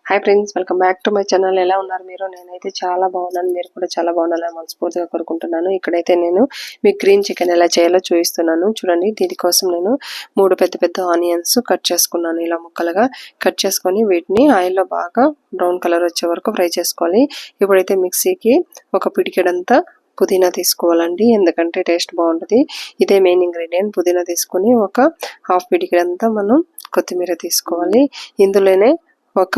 Hi friends, welcome back to my channel. ఎలా ఉన్నారు మీరు? నేనైతే చాలా బాగున్నాను. మీరు కూడా చాలా బాగుండాలని మనస్ఫూర్తిగా కోరుకుంటున్నాను. ఇక్కడైతే నేను మీకు గ్రీన్ చికెన్ ఎలా చేయాలో చూపిస్తున్నాను. చూడండి, దీనికోసం నేను 3 పెద్ద పెద్ద ఆనియన్స్ కట్ చేసుకున్నాను. ఇలా ముక్కలుగా కట్ చేసుకొని వీటిని ఆయిల్లో బాగా బ్రౌన్ కలర్ వచ్చే వరకు ఫ్రై చేసుకోవాలి. ఇప్పుడైతే మిక్సీకి ఒక పిడికెడంతా పుదీనా తీసుకోవాలండి, ఎందుకంటే టేస్ట్ బాగుంటుంది. ఇదే మెయిన్ ఇంగ్రీడియంట్. పుదీనా తీసుకొని ఒక హాఫ్ పిడికెడంతా మనం కొత్తిమీర తీసుకోవాలి. ఇందులోనే ఒక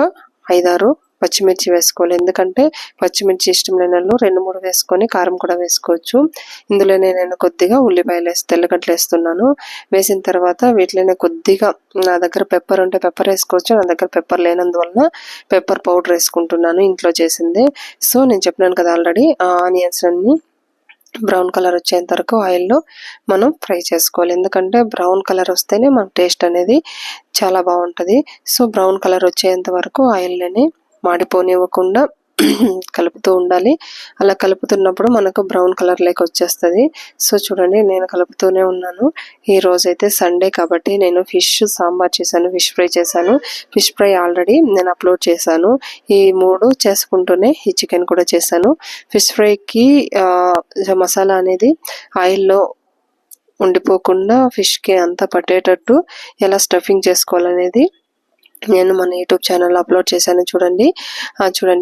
5-6 పచ్చిమిర్చి వేసుకోవాలి, ఎందుకంటే పచ్చిమిర్చి ఇష్టం లేని వాళ్ళు 2-3 వేసుకొని కారం కూడా వేసుకోవచ్చు. ఇందులోనే నేను కొద్దిగా ఉల్లిపాయలు తెల్లగడ్డలు వేస్తున్నాను. వేసిన తర్వాత వీటిలోనే కొద్దిగా, నా దగ్గర పెప్పర్ ఉంటే పెప్పర్ వేసుకోవచ్చు, నా దగ్గర పెప్పర్ లేనందువలన పెప్పర్ పౌడర్ వేసుకుంటున్నాను, ఇంట్లో చేసిందే. సో నేను చెప్పినాను కదా ఆల్రెడీ, ఆనియన్స్ అన్ని బ్రౌన్ కలర్ వచ్చేంత వరకు ఆయిల్లో మనం ఫ్రై చేసుకోవాలి, ఎందుకంటే బ్రౌన్ కలర్ వస్తేనే మన టేస్ట్ అనేది చాలా బాగుంటుంది. సో బ్రౌన్ కలర్ వచ్చేంత వరకు ఆయిల్లోనే మాడిపోనివ్వకుండా కలుపుతూ ఉండాలి. అలా కలుపుతున్నప్పుడు మనకు బ్రౌన్ కలర్ లేక వచ్చేస్తుంది. సో చూడండి, నేను కలుపుతూనే ఉన్నాను. ఈ రోజైతే సండే కాబట్టి నేను ఫిష్ సాంబార్ చేశాను, ఫిష్ ఫ్రై చేశాను. ఫిష్ ఫ్రై ఆల్రెడీ నేను అప్లోడ్ చేశాను. ఈ 3 చేసుకుంటూనే ఈ చికెన్ కూడా చేశాను. ఫిష్ ఫ్రైకి మసాలా అనేది ఆయిల్లో ఉండిపోకుండా ఫిష్కి అంతా పట్టేటట్టు ఎలా స్టఫింగ్ చేసుకోవాలనేది నేను మన యూట్యూబ్ ఛానల్లో అప్లోడ్ చేశాను. చూడండి,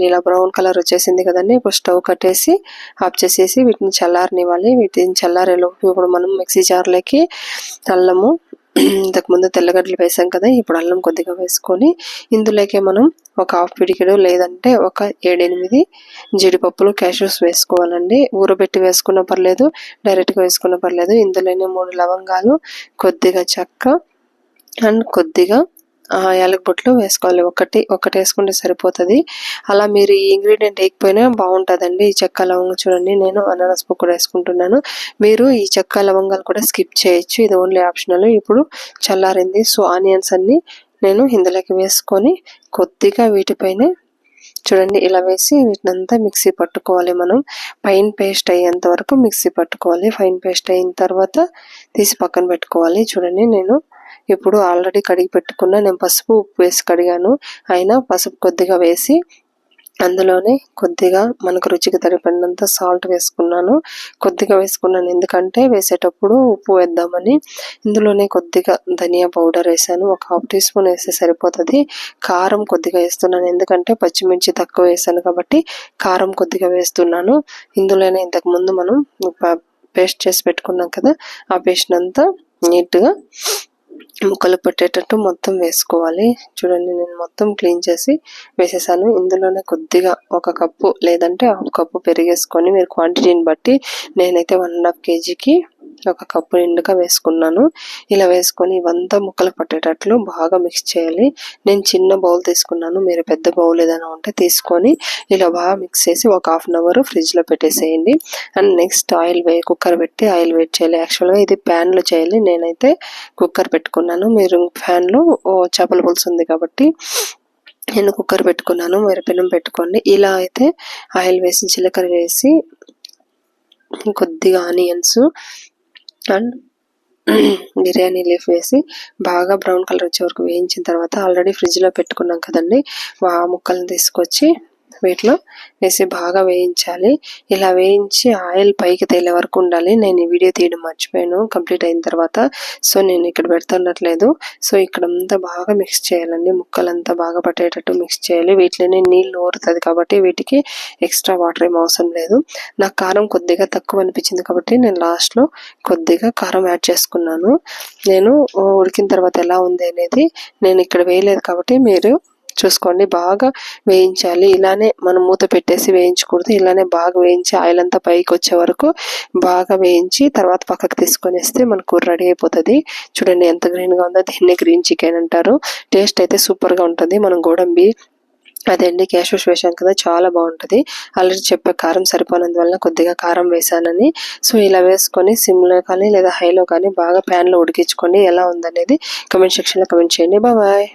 ఇలా బ్రౌన్ కలర్ వచ్చేసింది కదండి. ఇప్పుడు స్టవ్ కట్టేసి ఆఫ్ చేసేసి వీటిని చల్లారనివ్వాలి. వీటిని చల్లారేలోపు ఇప్పుడు మనం మిక్సీ జార్లోకి అల్లము, ఇంతకుముందు తెల్లగడ్డలు వేసాం కదా, ఇప్పుడు అల్లం కొద్దిగా వేసుకొని ఇందులోకి మనం ఒక హాఫ్ పిడికెడు లేదంటే ఒక 7-8 జీడిపప్పులు, క్యాష్యూస్ వేసుకోవాలండి. ఊరబెట్టి వేసుకున్న పర్లేదు, డైరెక్ట్గా వేసుకున్న పర్లేదు. ఇందులోనే 3 లవంగాలు, కొద్దిగా చెక్క అండ్ కొద్దిగా యాలకులు వేసుకోవాలి. ఒకటి వేసుకుంటే సరిపోతుంది. అలా మీరు ఈ ఇంగ్రీడియంట్ వేయకపోయినా బాగుంటుందండి. ఈ చెక్క లవంగం చూడండి, నేను అనానస్ పువ్వు కూడా వేసుకుంటున్నాను. మీరు ఈ చెక్క లవంగాలు కూడా స్కిప్ చేయొచ్చు, ఇది ఓన్లీ ఆప్షనల్. ఇప్పుడు చల్లారింది. సో ఆనియన్స్ అన్ని నేను ఇందులోకి వేసుకొని కొద్దిగా వీటిపైన చూడండి ఇలా వేసి వీటినంతా మిక్సీ పట్టుకోవాలి. మనం ఫైన్ పేస్ట్ అయ్యేంత వరకు మిక్సీ పట్టుకోవాలి. ఫైన్ పేస్ట్ అయిన తర్వాత తీసి పక్కన పెట్టుకోవాలి. చూడండి, నేను ఇప్పుడు ఆల్రెడీ కడిగి పెట్టుకున్న, నేను పసుపు ఉప్పు వేసి కడిగాను, అయినా పసుపు కొద్దిగా వేసి అందులోనే కొద్దిగా మనకు రుచికి సరిపడినంత సాల్ట్ వేసుకున్నాను. కొద్దిగా వేసుకున్నాను ఎందుకంటే వేసేటప్పుడు ఉప్పు వేద్దామని. ఇందులోనే కొద్దిగా ధనియా పౌడర్ వేసాను, ఒక హాఫ్ టీ స్పూన్ వేస్తే సరిపోతుంది. కారం కొద్దిగా వేస్తున్నాను, ఎందుకంటే పచ్చిమిర్చి తక్కువ వేసాను కాబట్టి కారం కొద్దిగా వేస్తున్నాను. ఇందులోనే ఇంతకుముందు మనం పేస్ట్ చేసి పెట్టుకున్నాం కదా, ఆ పేస్ట్ అంతా నీట్గా ముక్కలు పెట్టేటట్టు మొత్తం వేసుకోవాలి. చూడండి, నేను మొత్తం క్లీన్ చేసి వేసేసాను. ఇందులోనే కొద్దిగా 1 కప్పు లేదంటే హాఫ్ కప్పు పెరిగేసుకొని, మీరు క్వాంటిటీని బట్టి, నేనైతే 1.5 kgకి 1 కప్పు నిండుగా వేసుకున్నాను. ఇలా వేసుకొని ఇవంతా ముక్కలు పట్టేటట్లు బాగా మిక్స్ చేయాలి. నేను చిన్న బౌల్ తీసుకున్నాను, మీరు పెద్ద బౌల్ ఏదైనా ఉంటే తీసుకొని ఇలా బాగా మిక్స్ చేసి ఒక హాఫ్-అన్ అవర్ ఫ్రిడ్జ్లో పెట్టేసేయండి. అండ్ నెక్స్ట్ కుక్కర్ పెట్టి ఆయిల్ వేట్ చేయాలి. యాక్చువల్గా ఇది ప్యాన్లో చేయాలి, నేనైతే కుక్కర్ పెట్టుకున్నాను. మీరు ఫ్యాన్లో చేపల పులుసు ఉంది కాబట్టి నేను కుక్కర్ పెట్టుకున్నాను, మీరు పెనం పెట్టుకోండి. ఇలా అయితే ఆయిల్ వేసి జీలకర్ర వేసి కొద్దిగా ఆనియన్స్ అండ్ బిర్యానీ లీఫ్ వేసి బాగా బ్రౌన్ కలర్ వచ్చే వరకు వేయించిన తర్వాత ఆల్రెడీ ఫ్రిడ్జ్లో పెట్టుకున్నాం కదండి, ఆ ముక్కలను తీసుకొచ్చి వీటిలో వేసి బాగా వేయించాలి. ఇలా వేయించి ఆయిల్ పైకి తేలే వరకు ఉండాలి. నేను ఈ వీడియో తీయడం మర్చిపోయాను కంప్లీట్ అయిన తర్వాత, సో నేను ఇక్కడ పెడుతున్నట్లేదు. సో ఇక్కడంతా బాగా మిక్స్ చేయాలండి, ముక్కలంతా బాగా పట్టేటట్టు మిక్స్ చేయాలి. వీటిలోనే నీళ్ళు ఊరుతుంది కాబట్టి వీటికి ఎక్స్ట్రా వాటర్ ఏం అవసరం లేదు. నాకు కారం కొద్దిగా తక్కువ అనిపించింది కాబట్టి నేను లాస్ట్లో కొద్దిగా కారం యాడ్ చేసుకున్నాను. నేను ఉడికిన తర్వాత ఎలా ఉంది అనేది నేను ఇక్కడ వేయలేదు కాబట్టి మీరు చూసుకోండి. బాగా వేయించాలి, ఇలానే మనం మూత పెట్టేసి వేయించకూడదు. ఇలానే బాగా వేయించి ఆయిల్ అంతా పైకి వచ్చే వరకు బాగా వేయించి తర్వాత పక్కకు తీసుకొని వేస్తే మనకు రెడీ అయిపోతుంది. చూడండి ఎంత గ్రీన్గా ఉందో, దీన్ని గ్రీన్ చికెన్ అంటారు. టేస్ట్ అయితే సూపర్గా ఉంటుంది. మనం గోడంబి అదండి క్యాష్యూస్ వేసాం కదా, చాలా బాగుంటుంది. ఆల్రెడీ చెప్పే కారం సరిపోయినందువల్ల కొద్దిగా కారం వేసానని. సో ఇలా వేసుకొని సిమ్లో కానీ లేదా హైలో కానీ బాగా ప్యాన్లో ఉడికించుకొని ఎలా ఉందనేది కమెంట్ సెక్షన్లో కమెంట్ చేయండి. బాయ్.